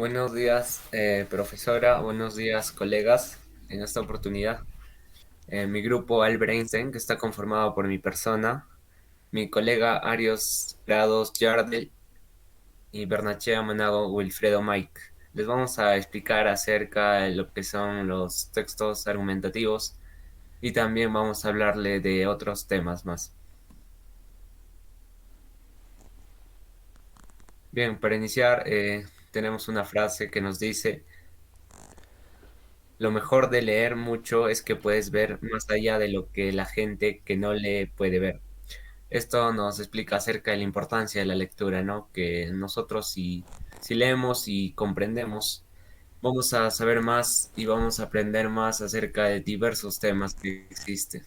Buenos días, profesora. Buenos días, colegas. En esta oportunidad, mi grupo Albert Einstein, que está conformado por mi persona, mi colega Arios Prados Yardel y Bernachea Manago Wilfredo Mike. Les vamos a explicar acerca de lo que son los textos argumentativos y también vamos a hablarle de otros temas más. Bien, para iniciar, tenemos una frase que nos dice: lo mejor de leer mucho es que puedes ver más allá de lo que la gente que no lee puede ver. Esto nos explica acerca de la importancia de la lectura, ¿no? Que nosotros si leemos y comprendemos, vamos a saber más y vamos a aprender más acerca de diversos temas que existen.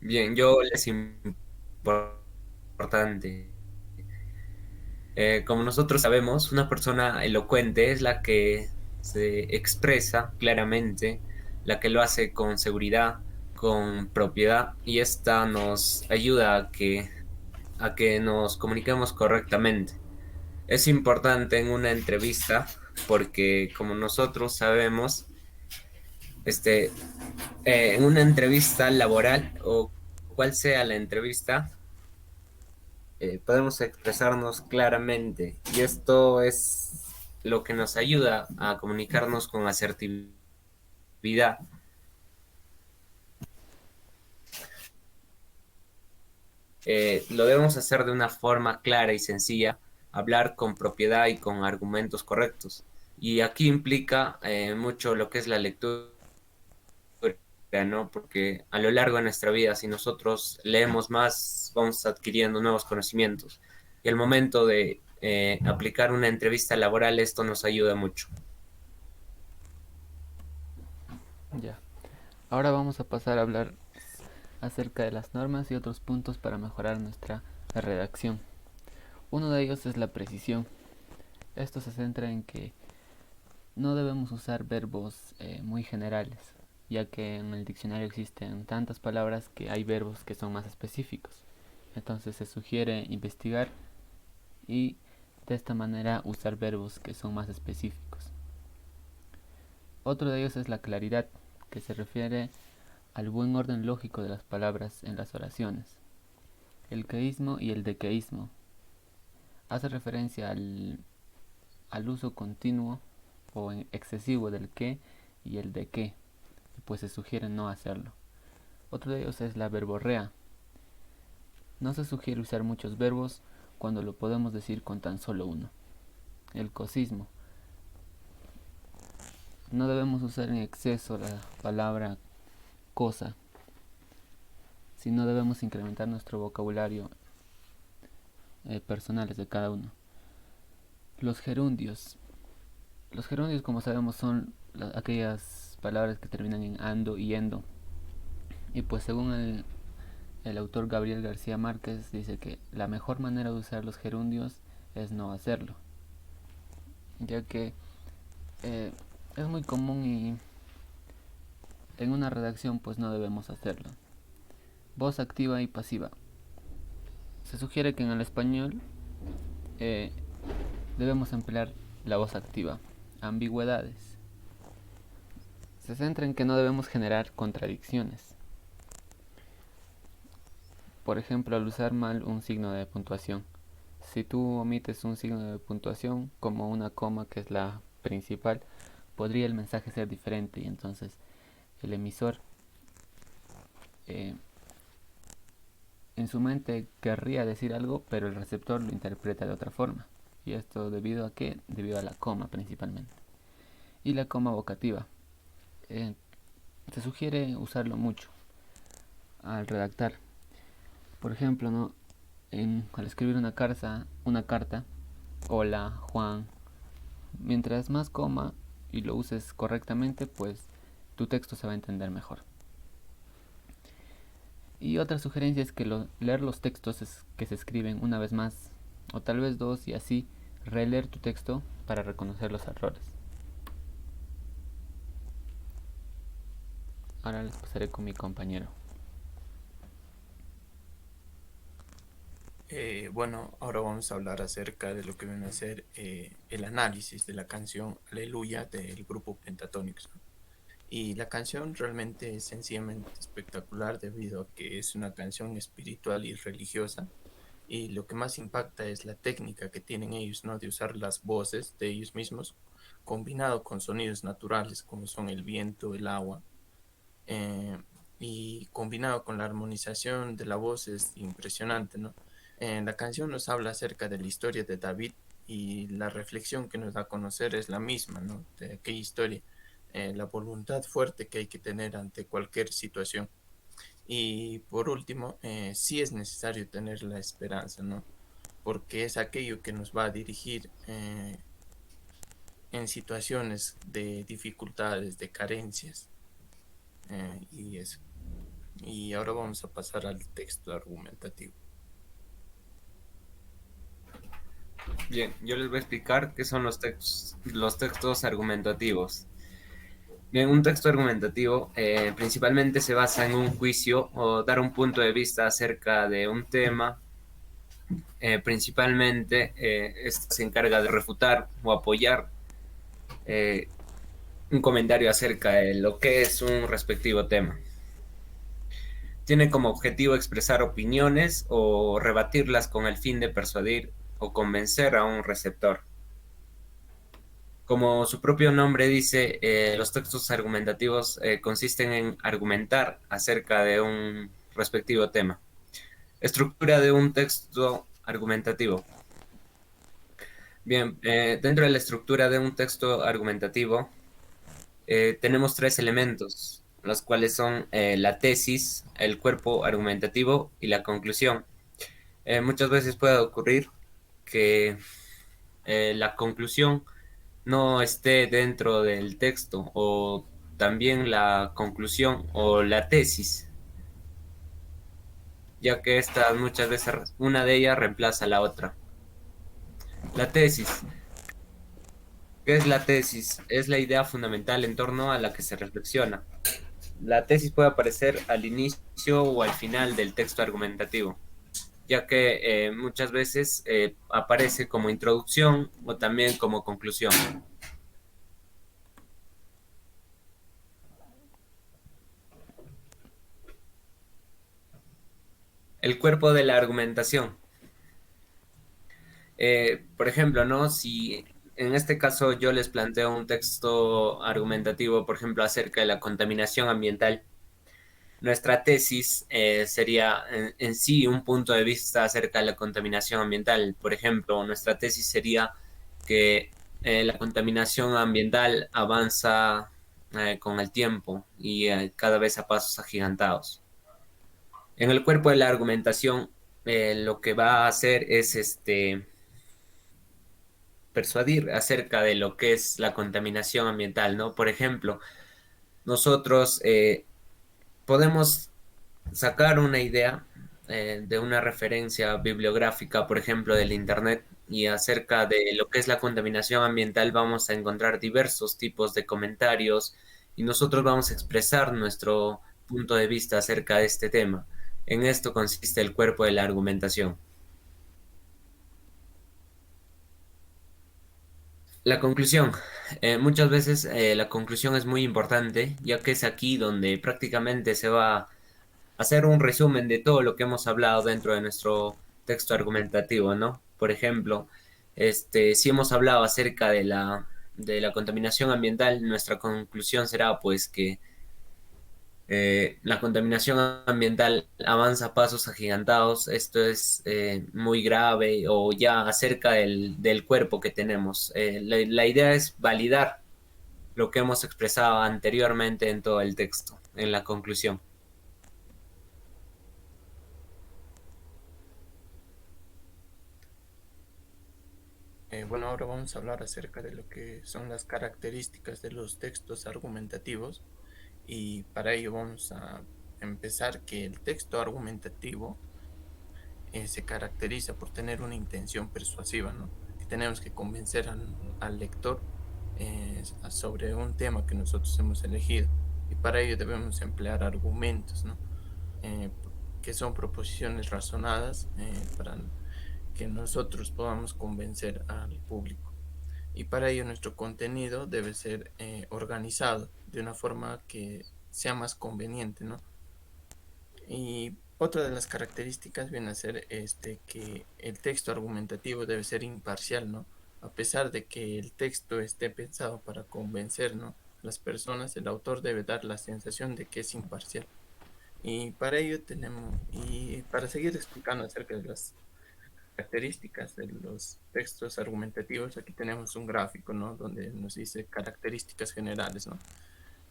Bien, yo les importante. Como nosotros sabemos, una persona elocuente es la que se expresa claramente, la que lo hace con seguridad, con propiedad, y esta nos ayuda a que nos comuniquemos correctamente. Es importante en una entrevista porque, como nosotros sabemos, este, en una entrevista laboral o cual sea la entrevista, podemos expresarnos claramente y esto es lo que nos ayuda a comunicarnos con asertividad. Lo debemos hacer de una forma clara y sencilla, hablar con propiedad y con argumentos correctos. Y aquí implica mucho lo que es la lectura, ¿no? Porque a lo largo de nuestra vida, si nosotros leemos más, vamos adquiriendo nuevos conocimientos. Y al momento de aplicar una entrevista laboral, esto nos ayuda mucho. Ya. Ahora vamos a pasar a hablar acerca de las normas y otros puntos para mejorar nuestra redacción. Uno de ellos es la precisión. Esto se centra en que no debemos usar verbos muy generales, ya que en el diccionario existen tantas palabras que hay verbos que son más específicos. Entonces se sugiere investigar y de esta manera usar verbos que son más específicos. Otro de ellos es la claridad, que se refiere al buen orden lógico de las palabras en las oraciones. El queísmo y el dequeísmo hace referencia al uso continuo o excesivo del que y el de que, pues se sugiere no hacerlo. Otro de ellos es la verborrea. No se sugiere usar muchos verbos cuando lo podemos decir con tan solo uno. El cosismo. No debemos usar en exceso la palabra cosa, sino debemos incrementar nuestro vocabulario personales de cada uno. Los gerundios. Los gerundios, como sabemos, son aquellas palabras que terminan en ando y endo. Y pues según el autor Gabriel García Márquez dice que la mejor manera de usar los gerundios es no hacerlo, ya que eh, es muy común y en una redacción pues no debemos hacerlo. Voz activa y pasiva. Se sugiere que en el español eh, debemos emplear la voz activa. Ambigüedades. Se centra en que no debemos generar contradicciones. Por ejemplo, al usar mal un signo de puntuación. Si tú omites un signo de puntuación como una coma que es la principal, podría el mensaje ser diferente y entonces el emisor eh, en su mente querría decir algo, pero el receptor lo interpreta de otra forma. ¿Y esto debido a qué? Debido a la coma principalmente. Y la coma vocativa. Eh, Se sugiere usarlo mucho al redactar. Por ejemplo, ¿no? Al escribir una carta, hola Juan, mientras más coma y lo uses correctamente, pues tu texto se va a entender mejor. Y otra sugerencia es que leer los textos que se escriben una vez más, o tal vez dos, y así releer tu texto para reconocer los errores. Ahora les pasaré con mi compañero. Bueno, ahora vamos a hablar acerca de lo que viene a ser el análisis de la canción Aleluya del grupo Pentatonix, ¿no? Y la canción realmente es sencillamente espectacular debido a que es una canción espiritual y religiosa. Y lo que más impacta es la técnica que tienen ellos, ¿no? De usar las voces de ellos mismos combinado con sonidos naturales como son el viento, el agua, eh, y combinado con la armonización de la voz es impresionante, ¿no? La canción nos habla acerca de la historia de David y la reflexión que nos da a conocer es la misma, ¿no? De aquella historia, la voluntad fuerte que hay que tener ante cualquier situación. Y por último, sí es necesario tener la esperanza, ¿no? Porque es aquello que nos va a dirigir en situaciones de dificultades, de carencias, y eso. Y ahora vamos a pasar al texto argumentativo. Bien, yo les voy a explicar qué son los textos argumentativos. Bien, un texto argumentativo principalmente se basa en un juicio o dar un punto de vista acerca de un tema. Principalmente, esto se encarga de refutar o apoyar eh, un comentario acerca de lo que es un respectivo tema. Tiene como objetivo expresar opiniones o rebatirlas con el fin de persuadir o convencer a un receptor. Como su propio nombre dice, los textos argumentativos consisten en argumentar acerca de un respectivo tema. Estructura de un texto argumentativo. Bien, dentro de la estructura de un texto argumentativo tenemos tres elementos, los cuales son la tesis, el cuerpo argumentativo y la conclusión. Muchas veces puede ocurrir que la conclusión no esté dentro del texto o también la conclusión o la tesis, ya que estas muchas veces una de ellas reemplaza a la otra. La tesis. ¿Qué es la tesis? Es la idea fundamental en torno a la que se reflexiona. La tesis puede aparecer al inicio o al final del texto argumentativo, ya que muchas veces aparece como introducción o también como conclusión. El cuerpo de la argumentación. Por ejemplo, ¿no? Si en este caso yo les planteo un texto argumentativo, por ejemplo, acerca de la contaminación ambiental, nuestra tesis sería en sí un punto de vista acerca de la contaminación ambiental. Por ejemplo, nuestra tesis sería que la contaminación ambiental avanza con el tiempo y cada vez a pasos agigantados. En el cuerpo de la argumentación, lo que va a hacer es persuadir acerca de lo que es la contaminación ambiental, ¿no? Por ejemplo, nosotros podemos sacar una idea de una referencia bibliográfica, por ejemplo, del Internet, y acerca de lo que es la contaminación ambiental vamos a encontrar diversos tipos de comentarios y nosotros vamos a expresar nuestro punto de vista acerca de este tema. En esto consiste el cuerpo de la argumentación. La conclusión. Muchas veces la conclusión es muy importante, ya que es aquí donde prácticamente se va a hacer un resumen de todo lo que hemos hablado dentro de nuestro texto argumentativo, ¿no? Por ejemplo, si hemos hablado acerca de la contaminación ambiental, nuestra conclusión será pues que la contaminación ambiental avanza a pasos agigantados, esto es muy grave o ya acerca del cuerpo que tenemos. La idea es validar lo que hemos expresado anteriormente en todo el texto, en la conclusión. Bueno, ahora vamos a hablar acerca de lo que son las características de los textos argumentativos y para ello vamos a empezar que el texto argumentativo se caracteriza por tener una intención persuasiva, ¿no? Que tenemos que convencer al lector sobre un tema que nosotros hemos elegido. y para ello debemos emplear argumentos, ¿no? Eh, que son proposiciones razonadas para que nosotros podamos convencer al público. Y para ello nuestro contenido debe ser organizado de una forma que sea más conveniente, ¿no? Y otra de las características viene a ser que el texto argumentativo debe ser imparcial, ¿no? A pesar de que el texto esté pensado para convencer, ¿no?, las personas, el autor debe dar la sensación de que es imparcial. Y para ello y para seguir explicando acerca de las características de los textos argumentativos, aquí tenemos un gráfico, ¿no?, donde nos dice características generales, ¿no?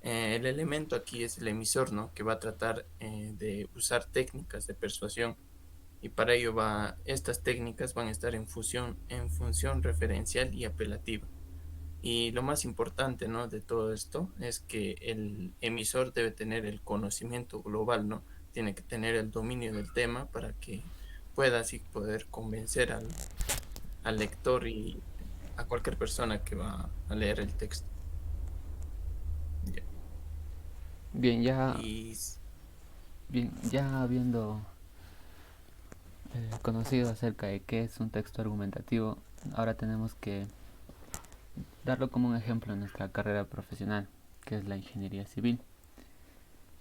El elemento aquí es el emisor, ¿no?, que va a tratar de usar técnicas de persuasión, y para ello estas técnicas van a estar en función referencial y apelativa. Y lo más importante, ¿no?, de todo esto es que el emisor debe tener el conocimiento global, ¿no? Tiene que tener el dominio del tema para que pueda así poder convencer al lector y a cualquier persona que va a leer el texto. Ya. Bien, Y ya habiendo conocido acerca de qué es un texto argumentativo, ahora tenemos que darlo como un ejemplo en nuestra carrera profesional, que es la ingeniería civil.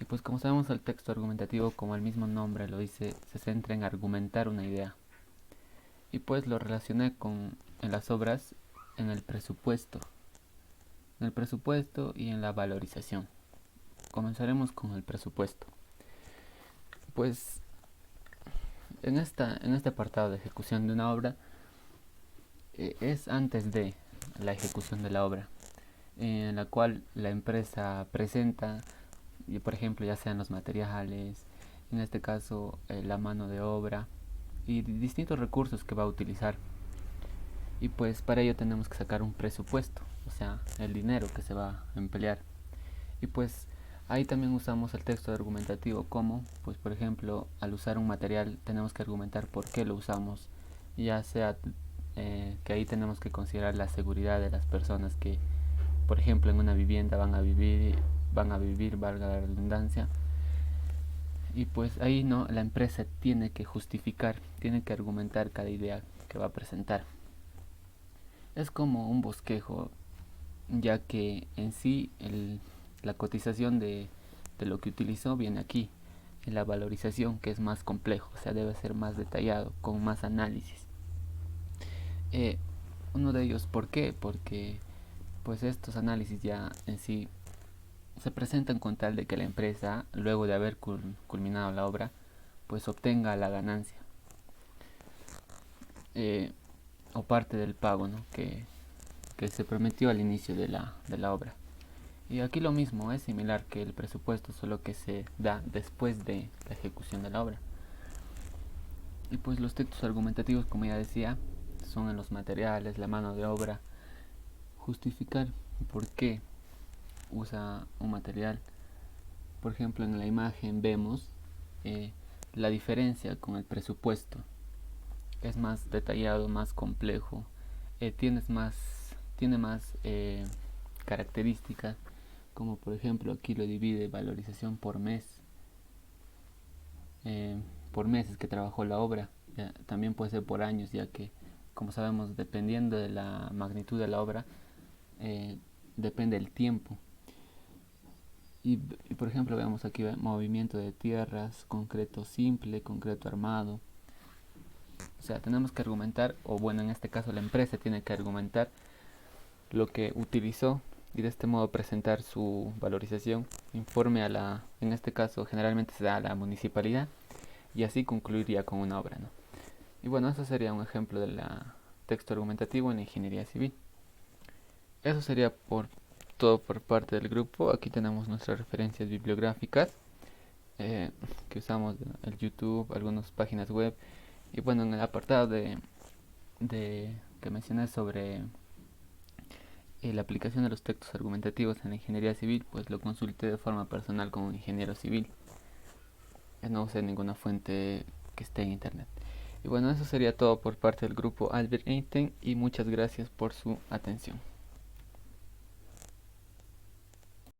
Y pues como sabemos, el texto argumentativo, como el mismo nombre lo dice, se centra en argumentar una idea. Y pues lo relacioné en las obras, en el presupuesto, y en la valorización. Comenzaremos con el presupuesto. Pues en este apartado de ejecución de una obra, es antes de la ejecución de la obra, en la cual la empresa presenta, y por ejemplo, ya sean los materiales, en este caso la mano de obra y distintos recursos que va a utilizar. Y pues para ello tenemos que sacar un presupuesto, o sea, el dinero que se va a emplear. Y pues ahí también usamos el texto argumentativo como, pues por ejemplo, al usar un material tenemos que argumentar por qué lo usamos, ya sea que ahí tenemos que considerar la seguridad de las personas que, por ejemplo, en una vivienda van a vivir, valga la redundancia. Y pues ahí no, la empresa tiene que justificar, tiene que argumentar cada idea que va a presentar. Es como un bosquejo, ya que en sí la cotización de lo que utilizó viene aquí. En la valorización, que es más complejo, o sea, debe ser más detallado, con más análisis. Uno de ellos, ¿por qué? Porque pues estos análisis ya en sí se presentan con tal de que la empresa, luego de haber culminado la obra, pues obtenga la ganancia, o parte del pago, ¿no?, que se prometió al inicio de la obra. Y aquí lo mismo, es similar que el presupuesto, solo que se da después de la ejecución de la obra. Y pues los textos argumentativos, como ya decía, son en los materiales, la mano de obra, justificar por qué usa un material. Por ejemplo, en la imagen vemos la diferencia con el presupuesto. Es más detallado, más complejo, tiene más características, como por ejemplo aquí lo divide valorización por mes, por meses que trabajó la obra. También puede ser por años, ya que, como sabemos, dependiendo de la magnitud de la obra, depende el tiempo. Y por ejemplo, vemos aquí movimiento de tierras, concreto simple, concreto armado. O sea, tenemos que argumentar, o bueno, en este caso la empresa tiene que argumentar lo que utilizó y de este modo presentar su valorización, informe en este caso generalmente se da a la municipalidad, y así concluiría con una obra, ¿no? Y bueno, eso sería un ejemplo de texto argumentativo en la ingeniería civil. Eso sería todo por parte del grupo. Aquí tenemos nuestras referencias bibliográficas que usamos, el YouTube, algunas páginas web. Y bueno, en el apartado que mencioné sobre la aplicación de los textos argumentativos en la ingeniería civil, pues lo consulté de forma personal con un ingeniero civil. No usé ninguna fuente que esté en internet. Y bueno, eso sería todo por parte del grupo Albert Einstein, y muchas gracias por su atención.